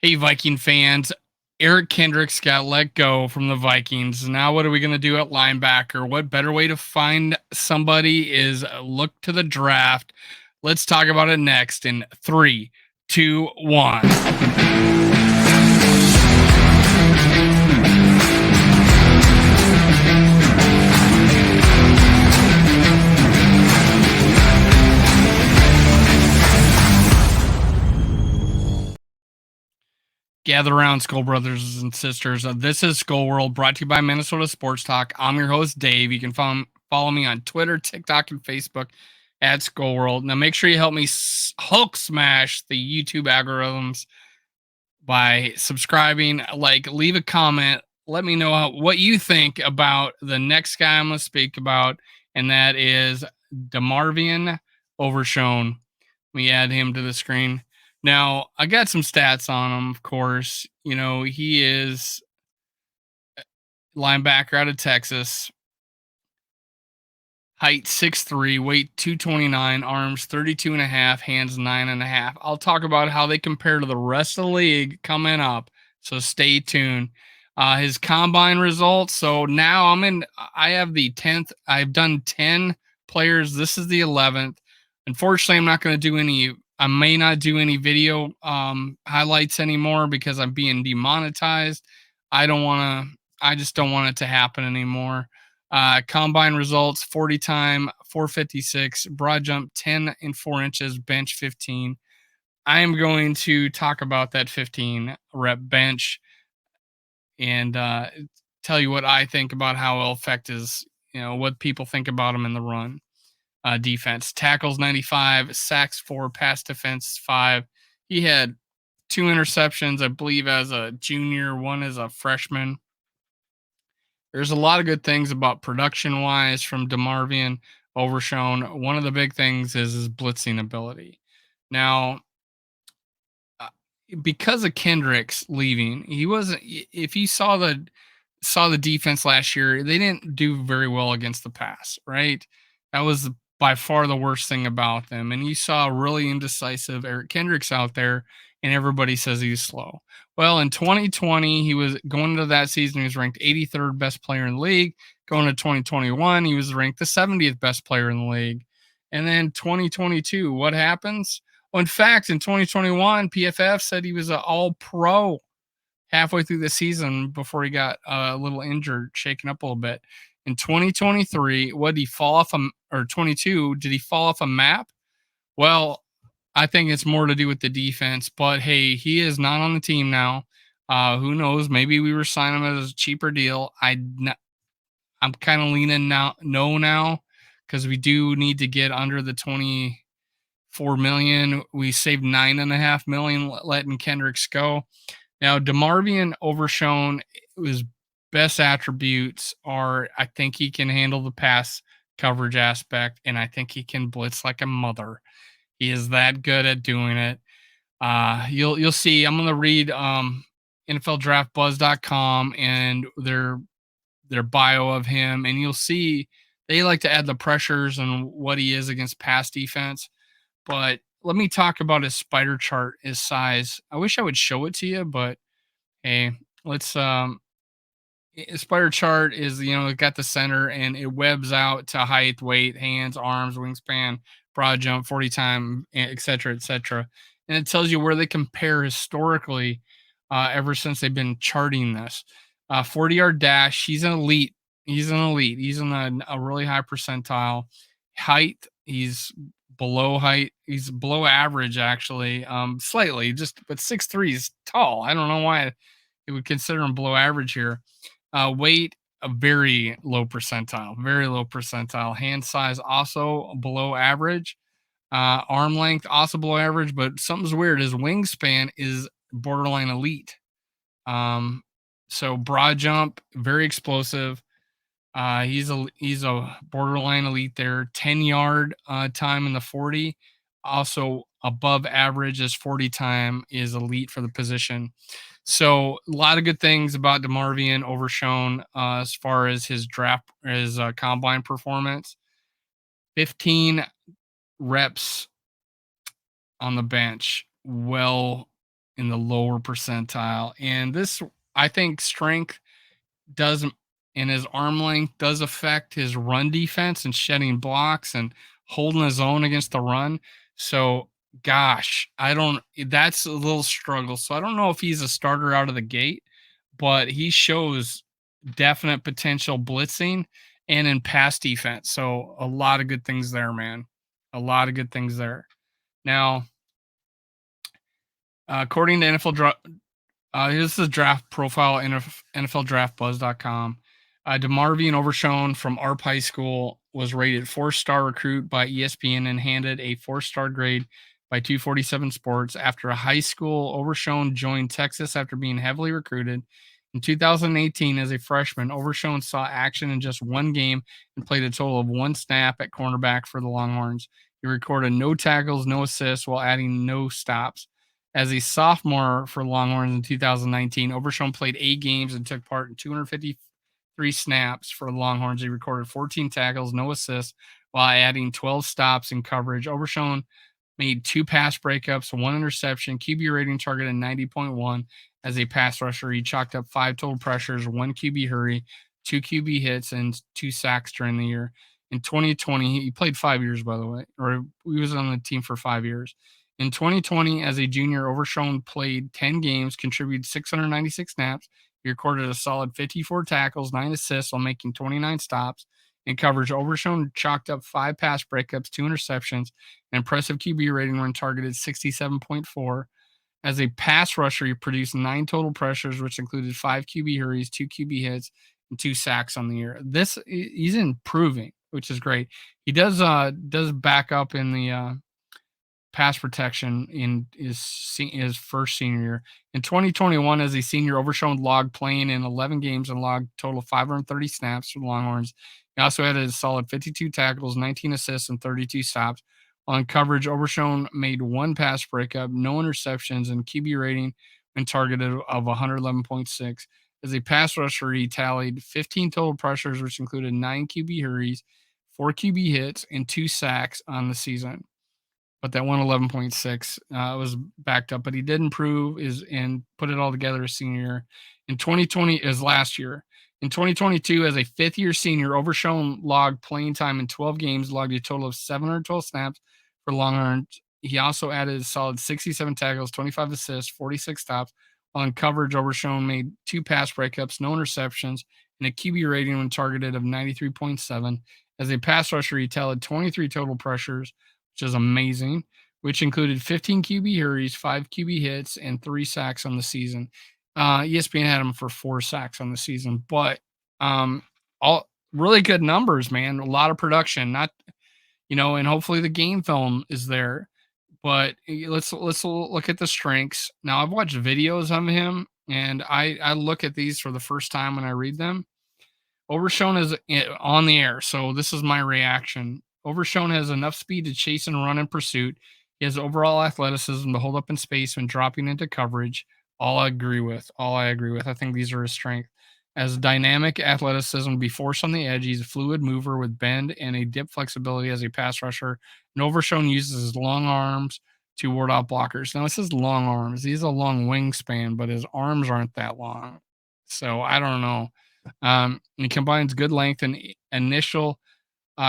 Hey, Viking fans. Eric Kendricks got let go from the Vikings. Now, what are we going to do at linebacker? What better way to find somebody is look to the draft? Let's talk about it next in three, two, one. Gather around, Skull Brothers and Sisters. This is Skull World, brought to you by Minnesota Sports Talk. I'm your host, Dave. You can follow me on Twitter, TikTok, and Facebook at Skull World. Now, make sure you help me Hulk smash the YouTube algorithms by subscribing, leave a comment. Let me know what you think about the next guy I'm going to speak about, and that is DeMarvion Overshown. Let me add him to the screen. Now, I got some stats on him, of course. You know, he is linebacker out of Texas. Height 6'3", weight 229, arms 32 and a half, hands 9.5. I'll talk about how they compare to the rest of the league coming up. So stay tuned. His combine results. So now I have the 10th. I've done 10 players. This is the 11th. Unfortunately, I'm not going to do any. I may not do any video highlights anymore because I'm being demonetized. I just don't want it to happen anymore. Combine results 40 time, 456, broad jump 10 and 4 inches, bench 15. I am going to talk about that 15 rep bench and tell you what I think about how it'll affect his, what people think about him in the run defense. Tackles 95, sacks 4, pass defense 5. He had 2 interceptions, I believe, as a junior, one as a freshman. There's a lot of good things about production wise from DeMarvion Overshown. One of the big things is his blitzing ability. Now, uh, because of Kendricks leaving, he wasn't. If you saw the defense last year, they didn't do very well against the pass. Right, that was by far the worst thing about them. And you saw really indecisive Eric Kendricks out there, and everybody says he's slow. Well, in 2020, he was going into that season, he was ranked 83rd best player in the league. Going to 2021, he was ranked the 70th best player in the league. And then 2022, what happens? Well, in fact, in 2021, PFF said he was an all pro halfway through the season before he got a little injured, shaken up a little bit. In 2023, what did he fall off or 22? Did he fall off a map? Well, I think it's more to do with the defense, but hey, he is not on the team now. Who knows? Maybe we were signing him as a cheaper deal. I'm kind of leaning now because we do need to get under the 24 million. We saved 9.5 million letting Kendricks go. Now, DeMarvion Overshown, his best attributes are I think he can handle the pass coverage aspect, and I think he can blitz like a mother. He is that good at doing it. You'll see. I'm gonna read NFLDraftBuzz.com and their bio of him, and you'll see they like to add the pressures and what he is against pass defense. But let me talk about his spider chart, his size. I wish I would show it to you, but hey, let's spider chart is it got the center and it webs out to height, weight, hands, arms, wingspan, broad jump, 40 time, etc., etc. And it tells you where they compare historically ever since they've been charting this. 40-yard dash, he's an elite. He's in a really high percentile. Height, he's below height. He's below average actually, slightly. But 6'3" is tall. I don't know why it would consider him below average here. Weight, a very low percentile. Very low percentile. Hand size also below average. Arm length also below average. But something's weird. His wingspan is borderline elite. So broad jump, very explosive. He's a borderline elite there. 10-yard time in the 40, also above average as 40 time is elite for the position. So a lot of good things about DeMarvion Overshown as far as his combine performance. 15 reps on the bench, well in the lower percentile. And this, I think, strength does in his arm length does affect his run defense and shedding blocks and holding his own against the run. So, gosh, I don't. That's a little struggle. So I don't know if he's a starter out of the gate, but he shows definite potential blitzing and in pass defense. So a lot of good things there, man. A lot of good things there. Now, according to this is draft profile, NFLDraftBuzz.com. DeMarvion Overshown from ARP High School was rated 4-star recruit by ESPN and handed a 4-star grade by 247 Sports. After a high school, Overshown joined Texas after being heavily recruited. In 2018, as a freshman, Overshown saw action in just one game and played a total of one snap at cornerback for the Longhorns. He recorded no tackles, no assists, while adding no stops. As a sophomore for Longhorns in 2019, Overshown played 8 games and took part in 253 snaps for the Longhorns. He recorded 14 tackles, no assists, while adding 12 stops in coverage. Overshown made 2 pass breakups, 1 interception, QB rating targeted 90.1. As a pass rusher, he chalked up 5 total pressures, 1 QB hurry, 2 QB hits, and 2 sacks during the year. In 2020, he played 5 years, by the way, or he was on the team for 5 years. In 2020, as a junior, Overshown played 10 games, contributed 696 snaps. He recorded a solid 54 tackles, 9 assists while making 29 stops. In coverage, Overshown chalked up 5 pass breakups, 2 interceptions, an impressive QB rating when targeted 67.4. As a pass rusher, he produced 9 total pressures, which included 5 QB hurries, 2 QB hits, and 2 sacks on the year. He's improving, which is great. He does back up in the pass protection in his first senior year. In 2021, as a senior, Overshown logged playing in 11 games and logged total 530 snaps for the Longhorns. He also had a solid 52 tackles, 19 assists, and 32 stops. On coverage, Overshown made 1 pass breakup, no interceptions, and QB rating when targeted of 111.6. As a pass rusher, he tallied 15 total pressures, which included 9 QB hurries, 4 QB hits, and 2 sacks on the season. But that 111.6 was backed up. But he did improve and put it all together his senior year. In 2020 is last year. In 2022, as a 5th-year senior, Overshown logged playing time in 12 games, logged a total of 712 snaps for Longhorns. He also added a solid 67 tackles, 25 assists, 46 stops. On coverage, Overshown made 2 pass breakups, no interceptions, and a QB rating when targeted of 93.7. As a pass rusher, he tallied 23 total pressures, which is amazing, which included 15 QB hurries, 5 QB hits, and 3 sacks on the season. ESPN had him for 4 sacks on the season, but all really good numbers, man. A lot of production, not and hopefully the game film is there. But let's look at the strengths. Now I've watched videos of him, and I look at these for the first time when I read them. Overshown is on the air, so this is my reaction. Overshown has enough speed to chase and run in pursuit. He has overall athleticism to hold up in space when dropping into coverage. All I agree with. I think these are his strengths. As dynamic athleticism to be forced on the edge, he's a fluid mover with bend and a dip flexibility as a pass rusher. And Overshown uses his long arms to ward off blockers. Now, it says long arms. He's a long wingspan, but his arms aren't that long. So I don't know. He combines good length and initial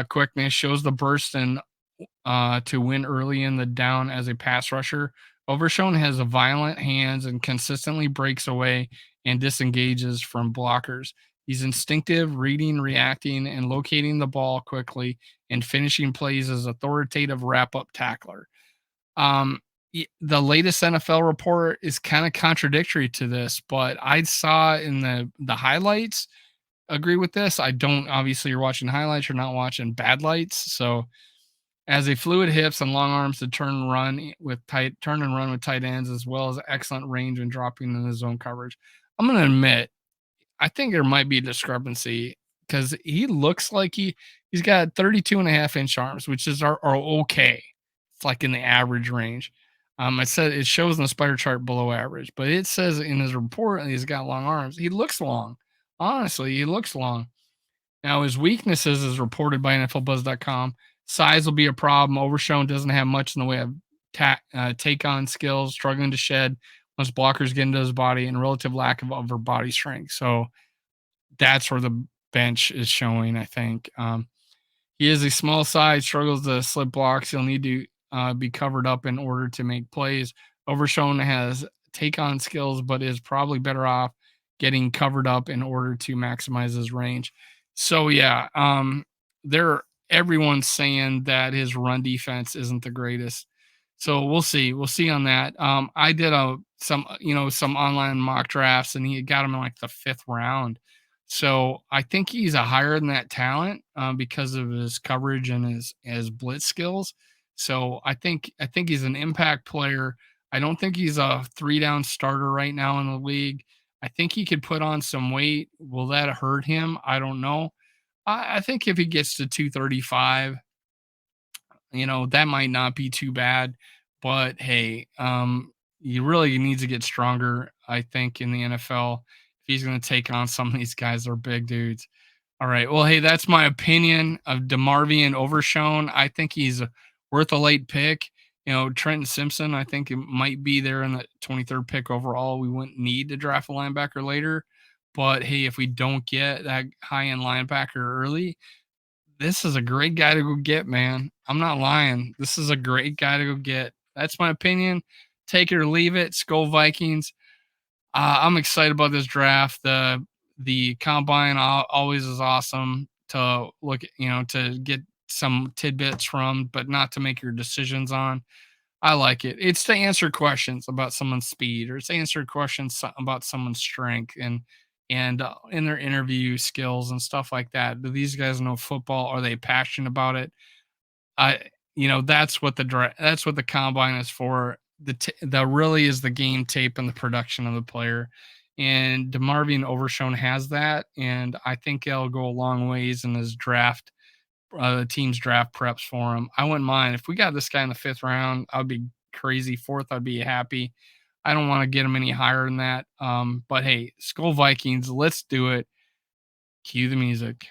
quickness, shows the burst and to win early in the down as a pass rusher. Overshown has a violent hands and consistently breaks away and disengages from blockers. He's instinctive, reading, reacting, and locating the ball quickly and finishing plays as authoritative wrap-up tackler. The latest NFL report is kind of contradictory to this, but I saw in the highlights agree with this. I don't. Obviously, you're watching highlights, you're not watching bad lights. So as a fluid hips and long arms to turn and run with tight ends, as well as excellent range when dropping in the zone coverage. I'm going to admit, I think there might be a discrepancy because he looks like he's got 32.5-inch arms, which are okay. It's like in the average range. I said it shows in the spider chart below average, but it says in his report he's got long arms. He looks long. Honestly, he looks long. Now, his weaknesses, as reported by NFLBuzz.com, size will be a problem. Overshown doesn't have much in the way of take-on skills, struggling to shed once blockers get into his body, and relative lack of upper body strength. So that's where the bench is showing, I think. He is a small side, struggles to slip blocks. He'll need to be covered up in order to make plays. Overshown has take on skills, but is probably better off getting covered up in order to maximize his range. So yeah, there everyone's saying that his run defense isn't the greatest. So we'll see. We'll see on that. I did some online mock drafts, and he got him in like the 5th round. So I think he's a higher than that talent because of his coverage and his blitz skills. So I think he's an impact player. I don't think he's a 3 down starter right now in the league. I think he could put on some weight. Will that hurt him? I don't know. I think if he gets to 235, that might not be too bad. But hey, you really need to get stronger, I think, in the NFL if he's going to take on some of these guys that are big dudes. All right. Well, hey, that's my opinion of DeMarvion Overshown. I think he's worth a late pick. Trenton Simpson, I think it might be there in the 23rd pick overall. We wouldn't need to draft a linebacker later. But hey, if we don't get that high end linebacker early, this is a great guy to go get, man. I'm not lying. This is a great guy to go get. That's my opinion. Take it or leave it. Skol Vikings. I'm excited about this draft. The combine always is awesome to look, to get some tidbits from, but not to make your decisions on. I like it. It's to answer questions about someone's speed, or it's to answer questions about someone's strength and in their interview skills and stuff like that. Do these guys know football? Are they passionate about it? I that's what that's what the combine is for. The really is the game tape and the production of the player. And DeMarvion Overshown has that, and I think it'll go a long ways in his draft, the team's draft preps for him. I wouldn't mind if we got this guy in the 5th round. I'd be crazy. 4th, I'd be happy. I don't want to get him any higher than that. But hey, Skol Vikings, let's do it. Cue the music.